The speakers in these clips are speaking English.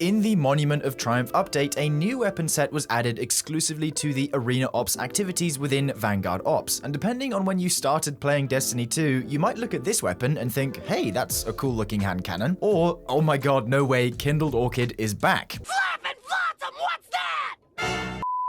In the Monument of Triumph update, a new weapon set was added exclusively to the Arena Ops activities within Vanguard Ops, and depending on when you started playing Destiny 2, you might look at this weapon and think, hey, that's a cool looking hand cannon, or, oh my god, no way, Kindled Orchid is back. Flap and Flotsam, what's that?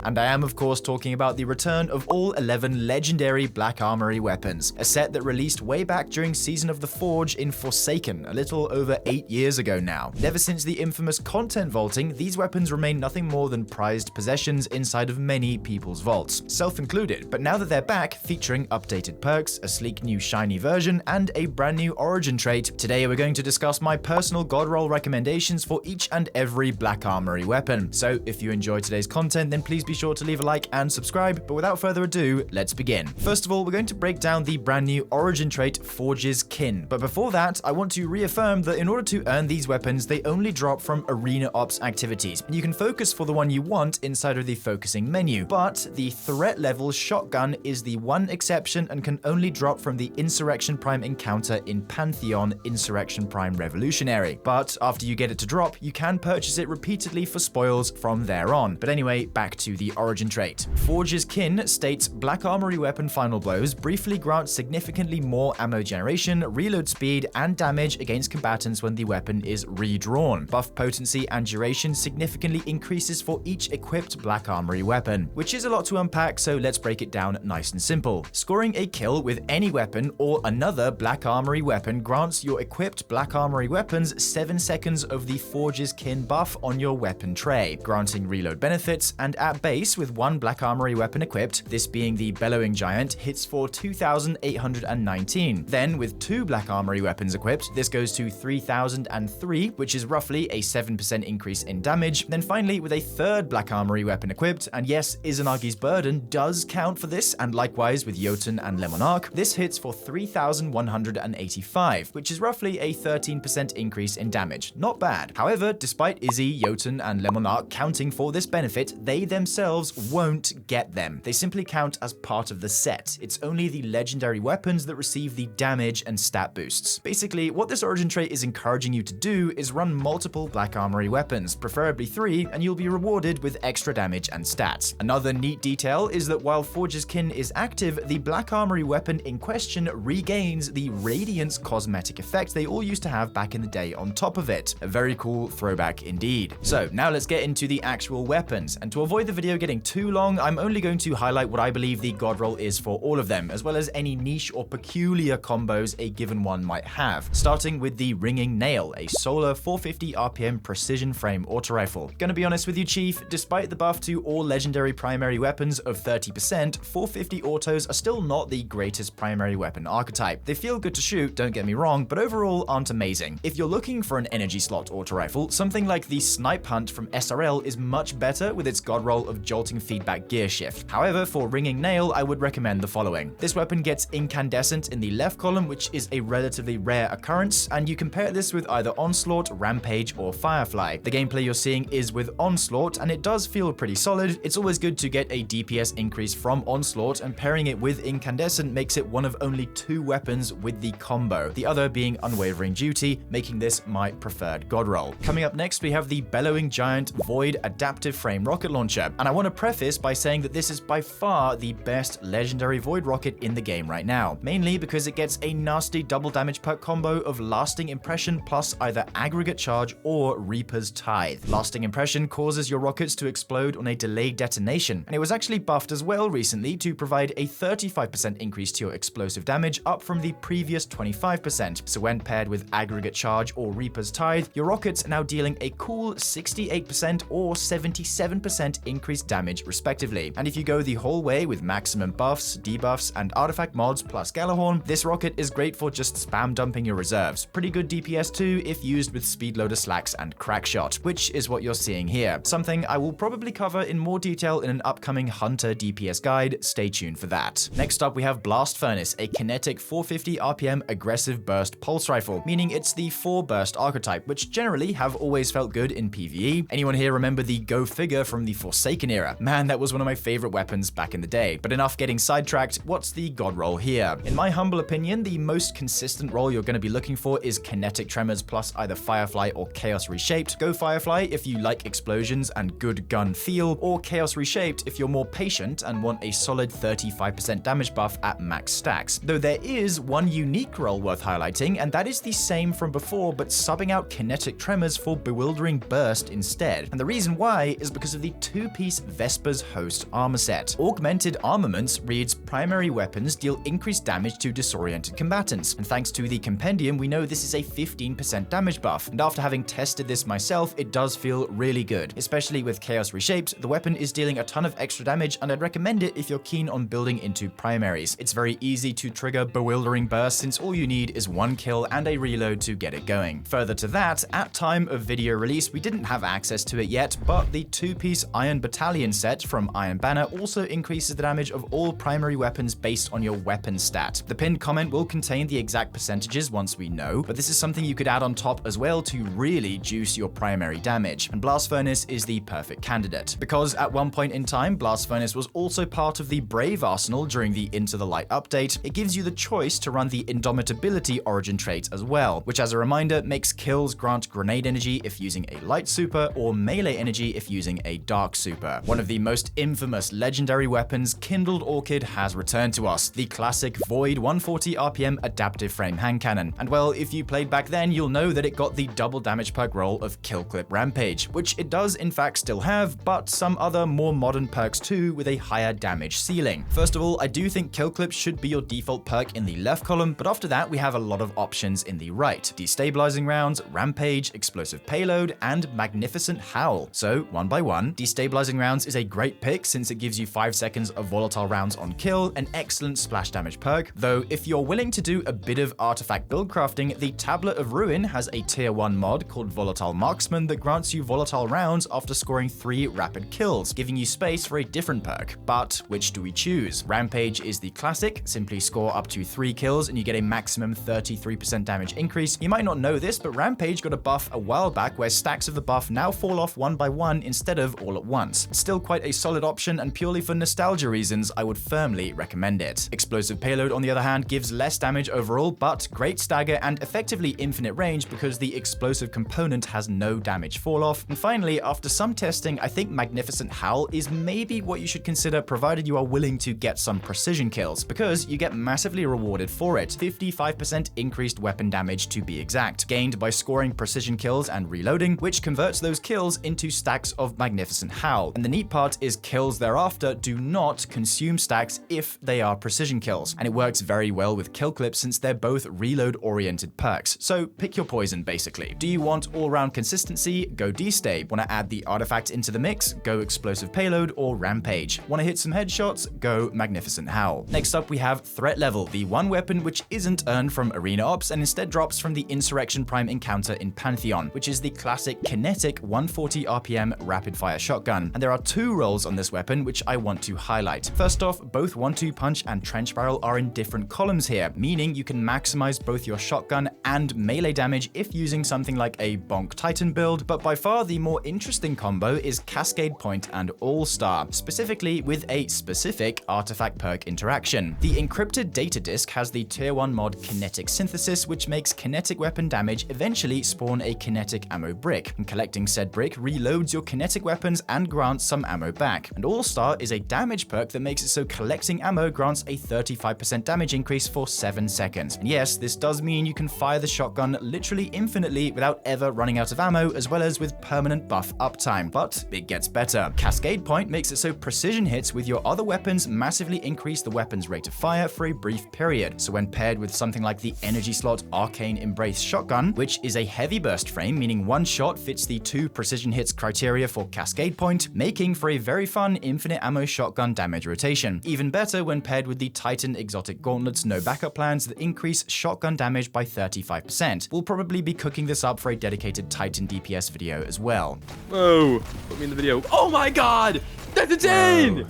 And I am of course talking about the return of all 11 legendary Black Armory weapons, a set that released way back during Season of the Forge in Forsaken, a little over 8 years ago now. Ever since the infamous content vaulting, these weapons remain nothing more than prized possessions inside of many people's vaults, self-included, but now that they're back, featuring updated perks, a sleek new shiny version, and a brand new origin trait, today we're going to discuss my personal god roll recommendations for each and every Black Armory weapon. So if you enjoy today's content, then please be sure to leave a like and subscribe, but without further ado, let's begin. First of all, we're going to break down the brand new origin trait, Forge's Kin. But before that, I want to reaffirm that in order to earn these weapons, they only drop from Arena Ops activities, and you can focus for the one you want inside of the focusing menu. But the threat level shotgun is the one exception and can only drop from the Insurrection Prime encounter in Pantheon Insurrection Prime Revolutionary. But after you get it to drop, you can purchase it repeatedly for spoils from there on. But anyway, back to the origin trait. Forge's Kin states Black Armory weapon final blows briefly grant significantly more ammo generation, reload speed, and damage against combatants when the weapon is redrawn. Buff potency and duration significantly increases for each equipped Black Armory weapon, which is a lot to unpack, so let's break it down nice and simple. Scoring a kill with any weapon or another Black Armory weapon grants your equipped Black Armory weapons 7 seconds of the Forge's Kin buff on your weapon tray, granting reload benefits, and at base with one Black Armory weapon equipped, this being the Bellowing Giant, hits for 2,819. Then with 2 Black Armory weapons equipped, this goes to 3,003, which is roughly a 7% increase in damage. Then finally with a 3rd Black Armory weapon equipped, and yes, Izanagi's Burden does count for this, and likewise with Jotun and Lemonarch, this hits for 3,185, which is roughly a 13% increase in damage. Not bad. However, despite Izzy, Jotun, and Lemonarch counting for this benefit, they themselves won't get them. They simply count as part of the set. It's only the legendary weapons that receive the damage and stat boosts. Basically, what this origin trait is encouraging you to do is run multiple Black Armory weapons, preferably 3, and you'll be rewarded with extra damage and stats. Another neat detail is that while Forge's Kin is active, the Black Armory weapon in question regains the Radiance cosmetic effect they all used to have back in the day on top of it. A very cool throwback indeed. So now let's get into the actual weapons, and to avoid the video getting too long, I'm only going to highlight what I believe the god roll is for all of them, as well as any niche or peculiar combos a given one might have. Starting with the Ringing Nail, a solar 450 RPM precision frame auto rifle. Gonna be honest with you, Chief, despite the buff to all legendary primary weapons of 30%, 450 autos are still not the greatest primary weapon archetype. They feel good to shoot, don't get me wrong, but overall aren't amazing. If you're looking for an energy slot auto rifle, something like the Snipe Hunt from SRL is much better with its god roll of jolting feedback gear shift. However, for Ringing Nail, I would recommend the following. This weapon gets incandescent in the left column, which is a relatively rare occurrence, and you can pair this with either Onslaught, Rampage, or Firefly. The gameplay you're seeing is with Onslaught, and it does feel pretty solid. It's always good to get a DPS increase from Onslaught, and pairing it with Incandescent makes it one of only 2 weapons with the combo, the other being Unwavering Duty, making this my preferred god roll. Coming up next, we have the Bellowing Giant Void Adaptive Frame Rocket Launcher, and I want to preface by saying that this is by far the best legendary Void Rocket in the game right now, mainly because it gets a nasty double damage perk combo of Lasting Impression plus either Aggregate Charge or Reaper's Tithe. Lasting Impression causes your rockets to explode on a delayed detonation, and it was actually buffed as well recently to provide a 35% increase to your explosive damage, up from the previous 25%. So when paired with Aggregate Charge or Reaper's Tithe, your rockets are now dealing a cool 68% or 77% increased damage respectively. And if you go the whole way with maximum buffs, debuffs, and artifact mods plus Gjallarhorn, this rocket is great for just spam dumping your reserves. Pretty good DPS too if used with Speedloader Slacks and Crackshot, which is what you're seeing here. Something I will probably cover in more detail in an upcoming Hunter DPS guide, stay tuned for that. Next up we have Blast Furnace, a kinetic 450 RPM aggressive burst pulse rifle, meaning it's the 4 burst archetype, which generally have always felt good in PvE. Anyone here remember the Go Figure from the Forsaken Forsaken era. Man, that was one of my favorite weapons back in the day. But enough getting sidetracked, what's the god roll here? In my humble opinion, the most consistent roll you're going to be looking for is Kinetic Tremors plus either Firefly or Chaos Reshaped. Go Firefly if you like explosions and good gun feel, or Chaos Reshaped if you're more patient and want a solid 35% damage buff at max stacks. Though there is one unique roll worth highlighting, and that is the same from before, but subbing out Kinetic Tremors for Bewildering Burst instead. And the reason why is because of the two-piece Vesper's Host armor set. Augmented Armaments reads primary weapons deal increased damage to disoriented combatants, and thanks to the compendium we know this is a 15% damage buff, and after having tested this myself it does feel really good. Especially with Chaos Reshaped, the weapon is dealing a ton of extra damage, and I'd recommend it if you're keen on building into primaries. It's very easy to trigger Bewildering Burst since all you need is one kill and a reload to get it going. Further to that, at time of video release we didn't have access to it yet, but the two-piece Iron Battalion set from Iron Banner also increases the damage of all primary weapons based on your weapon stat. The pinned comment will contain the exact percentages once we know, but this is something you could add on top as well to really juice your primary damage, and Blast Furnace is the perfect candidate. Because at one point in time, Blast Furnace was also part of the Brave arsenal during the Into the Light update, it gives you the choice to run the Indomitability origin trait as well, which as a reminder makes kills grant grenade energy if using a light super or melee energy if using a dark super. One of the most infamous legendary weapons, Kindled Orchid, has returned to us, the classic Void 140 RPM adaptive frame hand cannon. And well, if you played back then, you'll know that it got the double damage perk roll of Kill Clip Rampage, which it does in fact still have, but some other more modern perks too with a higher damage ceiling. First of all, I do think Kill Clip should be your default perk in the left column, but after that we have a lot of options in the right. Destabilizing Rounds, Rampage, Explosive Payload, and Magnificent Howl. So one by one, Destabilizing Rounds is a great pick since it gives you 5 seconds of volatile rounds on kill, an excellent splash damage perk, though if you're willing to do a bit of artifact build crafting, the Tablet of Ruin has a tier 1 mod called Volatile Marksman that grants you volatile rounds after scoring 3 rapid kills, giving you space for a different perk. But which do we choose? Rampage is the classic, simply score up to 3 kills and you get a maximum 33% damage increase. You might not know this, but Rampage got a buff a while back where stacks of the buff now fall off one by one instead of all at once. It's still quite a solid option, and purely for nostalgia reasons, I would firmly recommend it. Explosive Payload, on the other hand, gives less damage overall, but great stagger and effectively infinite range because the explosive component has no damage fall off. And finally, after some testing, I think Magnificent Howl is maybe what you should consider provided you are willing to get some precision kills, because you get massively rewarded for it. 55% increased weapon damage to be exact, gained by scoring precision kills and reloading, which converts those kills into stacks of Magnificent Howl. And the neat part is kills thereafter do not consume stacks if they are precision kills, and it works very well with Kill Clip since they're both reload-oriented perks. So pick your poison basically. Do you want all-round consistency? Go Destab. Want to add the artifact into the mix? Go Explosive Payload or Rampage. Want to hit some headshots? Go Magnificent Howl. Next up we have Threat Level, the one weapon which isn't earned from Arena Ops and instead drops from the Insurrection Prime encounter in Pantheon, which is the classic kinetic 140 RPM rapid-fire shotgun. And there are 2 rolls on this weapon which I want to highlight. First off, both 1-2 Punch and Trench Barrel are in different columns here, meaning you can maximize both your shotgun and melee damage if using something like a Bonk Titan build, but by far the more interesting combo is Cascade Point and All-Star, specifically with a specific artifact perk interaction. The encrypted data disk has the tier 1 mod Kinetic Synthesis, which makes kinetic weapon damage eventually spawn a kinetic ammo brick, and collecting said brick reloads your kinetic weapons and grants some ammo back. And All-Star is a damage perk that makes it so collecting ammo grants a 35% damage increase for 7 seconds. And yes, this does mean you can fire the shotgun literally infinitely without ever running out of ammo, as well as with permanent buff uptime, but it gets better. Cascade Point makes it so precision hits with your other weapons massively increase the weapon's rate of fire for a brief period. So when paired with something like the energy slot Arcane Embrace shotgun, which is a heavy burst frame, meaning one shot fits the 2 precision hits criteria for Cascade Point, making for a very fun infinite ammo shotgun damage rotation. Even better when paired with the Titan Exotic Gauntlets no backup plans that increase shotgun damage by 35%. We'll probably be cooking this up for a dedicated Titan DPS video as well. Whoa, put me in the video. Oh my god! That's insane!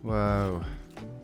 Whoa.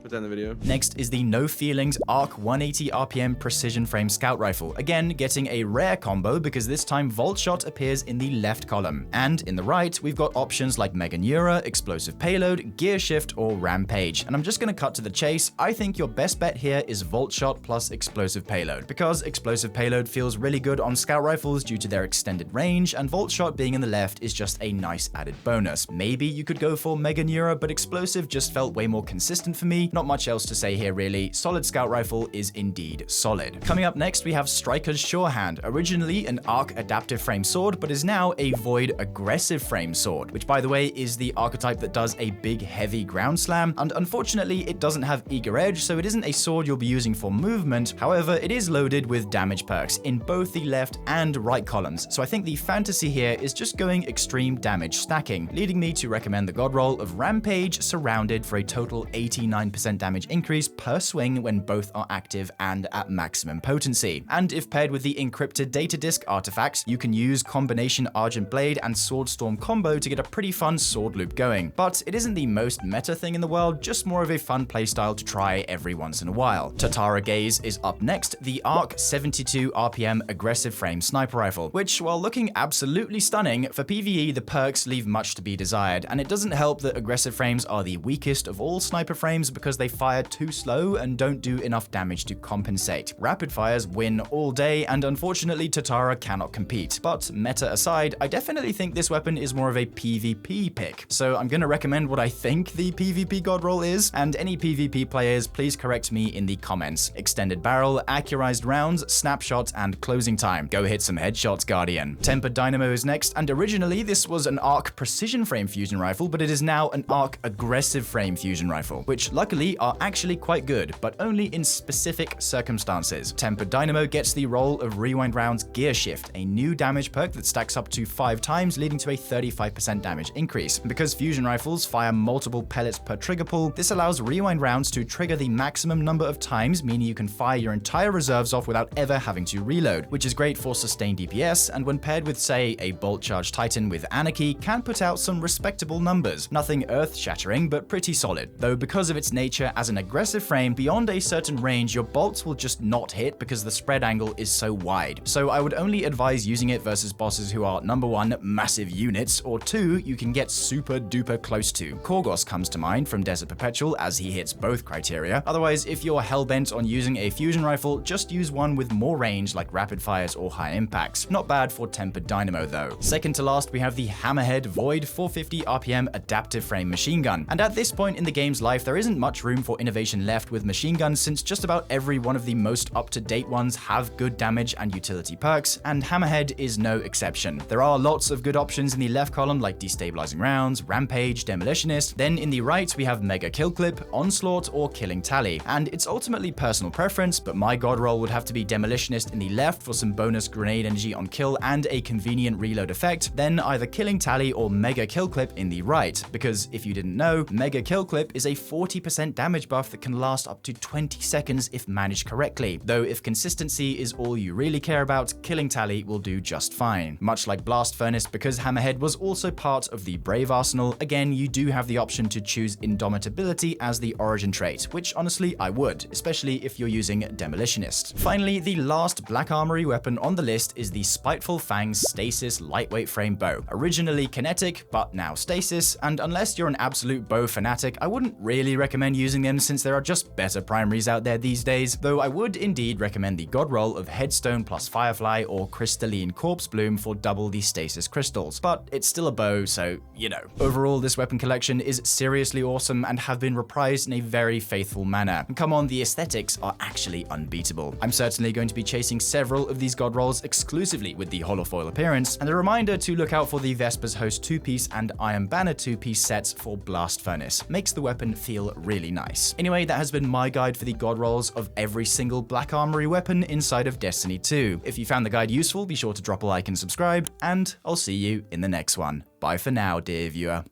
Put that in the video. Next is the No Feelings Arc 180 RPM Precision Frame Scout Rifle. Again, getting a rare combo because this time Volt Shot appears in the left column. And in the right, we've got options like Mega Neura, Explosive Payload, Gear Shift, or Rampage. And I'm just going to cut to the chase. I think your best bet here is Volt Shot plus Explosive Payload, because Explosive Payload feels really good on scout rifles due to their extended range, and Volt Shot being in the left is just a nice added bonus. Maybe you could go for Mega Neura, but Explosive just felt way more consistent for me. Not much else to say here really. Solid scout rifle is indeed solid. Coming up next, we have Stryker's Surehand, originally an Arc adaptive frame sword, but is now a Void aggressive frame sword, which by the way is the archetype that does a big heavy ground slam, and unfortunately it doesn't have Eager Edge, so it isn't a sword you'll be using for movement. However, it is loaded with damage perks in both the left and right columns, so I think the fantasy here is just going extreme damage stacking, leading me to recommend the god roll of Rampage Surrounded for a total 89% damage increase per swing when both are active and at maximum potency. And if paired with the encrypted data disk artifacts, you can use combination Argent Blade and Sword Storm combo to get a pretty fun sword loop going. But it isn't the most meta thing in the world, just more of a fun playstyle to try every once in a while. Tatara Gaze is up next, the Arc 72 RPM aggressive frame sniper rifle, which, while looking absolutely stunning, for PvE the perks leave much to be desired, and it doesn't help that aggressive frames are the weakest of all sniper frames because they fire too slow and don't do enough damage to compensate. Rapid fires win all day, and unfortunately Tatara cannot compete. But meta aside, I definitely think this weapon is more of a PvP pick, so I'm gonna recommend what I think the PvP god roll is, and any PvP players please correct me in the comments. Extended barrel, accurized rounds, snapshot, and closing time. Go hit some headshots, Guardian. Tempered Dynamo is next, and originally this was an Arc precision frame fusion rifle, but it is now an Arc aggressive frame fusion rifle, which luckily are actually quite good, but only in specific circumstances. Tempered Dynamo gets the role of Rewind Rounds Gear Shift, a new damage perk that stacks up to 5 times, leading to a 35% damage increase. Because fusion rifles fire multiple pellets per trigger pull, this allows Rewind Rounds to trigger the maximum number of times, meaning you can fire your entire reserves off without ever having to reload, which is great for sustained DPS, and when paired with, say, a Bolt Charge Titan with Anarchy, can put out some respectable numbers. Nothing earth-shattering, but pretty solid. Though because of its nature as an aggressive frame, beyond a certain range, your bolts will just not hit because the spread angle is so wide. So I would only advise using it versus bosses who are, number 1, massive units, or 2, you can get super duper close to. Korgos comes to mind from Desert Perpetual as he hits both criteria. Otherwise, if you're hellbent on using a fusion rifle, just use one with more range like rapid fires or high impacts. Not bad for Tempered Dynamo though. Second to last, we have the Hammerhead Void 450 RPM adaptive frame machine gun. And at this point in the game's life, there isn't much room for innovation left with machine guns, since just about every one of the most up-to-date ones have good damage and utility perks, and Hammerhead is no exception. There are lots of good options in the left column like Destabilizing Rounds, Rampage, Demolitionist. Then in the right, we have Mega Kill Clip, Onslaught, or Killing Tally. And it's ultimately personal preference, but my god roll would have to be Demolitionist in the left for some bonus grenade energy on kill and a convenient reload effect, then either Killing Tally or Mega Kill Clip in the right, because if you didn't know, Mega Kill Clip is a 40% damage buff that can last up to 20 seconds if managed correctly, though if consistency is all you really care about, Killing Tally will do just fine. Much like Blast Furnace, because Hammerhead was also part of the Brave arsenal, again you do have the option to choose Indomitability as the origin trait, which honestly I would, especially if you're using Demolitionist. Finally, the last Black Armory weapon on the list is the Spiteful Fang Stasis lightweight frame bow. Originally kinetic, but now stasis, and unless you're an absolute bow fanatic, I wouldn't really recommend using them since there are just better primaries out there these days, though I would indeed recommend the god roll of Headstone plus Firefly or Crystalline Corpse Bloom for double the stasis crystals, but it's still a bow, so you know. Overall, this weapon collection is seriously awesome and have been reprised in a very faithful manner. And come on, the aesthetics are actually unbeatable. I'm certainly going to be chasing several of these god rolls exclusively with the holofoil appearance, and a reminder to look out for the Vespers Host 2-piece and Iron Banner 2-piece sets for Blast Furnace. Makes the weapon feel really nice. Anyway, that has been my guide for the god rolls of every single Black Armory weapon inside of Destiny 2. If you found the guide useful, be sure to drop a like and subscribe, and I'll see you in the next one. Bye for now, dear viewer.